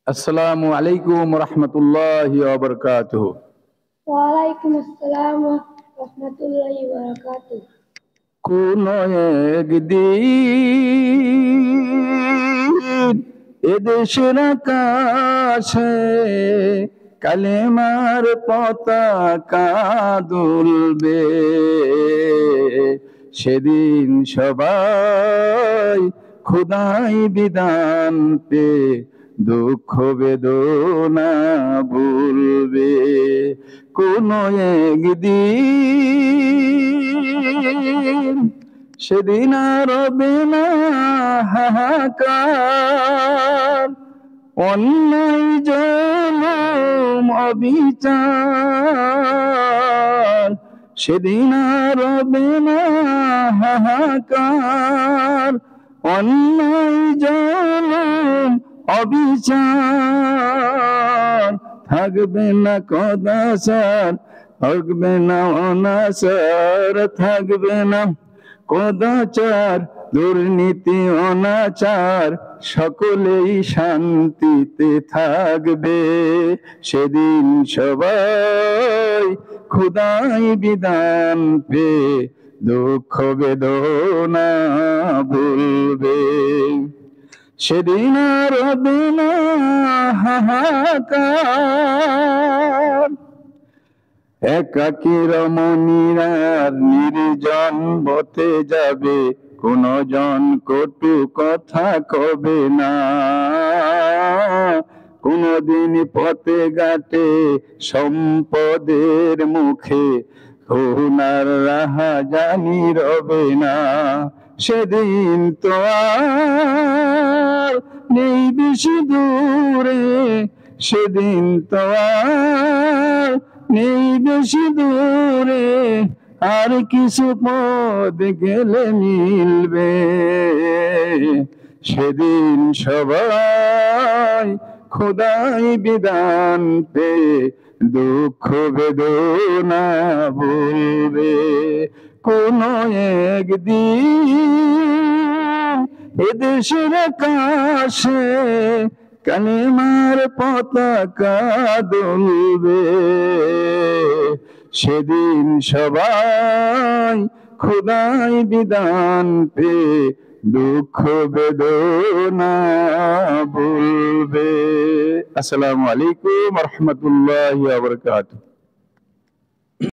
আসসালামু আলাইকুম রহমতুল্লাহি ওয়া বারাকাতুহু। ওয়ালাইকুম আসসালাম রহমতুল্লাহি ওয়া বারাকাতুহু। কোন একদিন এদেশের আকাশে কালেমার পতাকা দুলবে, সেদিন সবাই খোদাই বিধান পে দুঃখ বেদনা ভুলবে। কোন একদিন সেদিন আর হবে না হাহাকার, অন্যায় জুলুম অবিচার। সেদিন আর হবে না হাহাকার, অন্যায় জুলুম অবিচার। থাকবে না কদাচার, থাকবে না অনাচার, থাকবে না কদাচার দুর্নীতি অনাচার, সকলেই শান্তিতে থাকবে। সেদিন সবাই খোদাই বিধান পে দুঃখ বেদনা ভুলবে। সেদিন আর হবে না হাহাকার, একাকী রমণীরা নির্জন পথে যাবে, কোন জন কটু কথা কবে না। কোনদিন পথে ঘাটে সম্পদের মুখে সোনার রাহা জানি রবে না। সেদিন তো আর নেই বেশি দূরে, সেদিন তো আর নেই বেশি দূরে, আর কিছু পথ গেলে মিলবে। সেদিন সবাই খোদাই বিধান পে দুঃখ বেদনা ভুলবে। কোন একদিন এদেশের আকাশে কালেমার পতাকা দুলবে, সেদিন সবাই খোদাই বিধান পে দুঃখ বেদনা ভুলবে। আসসালামু আলাইকুম রহমতুল্লাহি ওয়া বারাকাতুহু।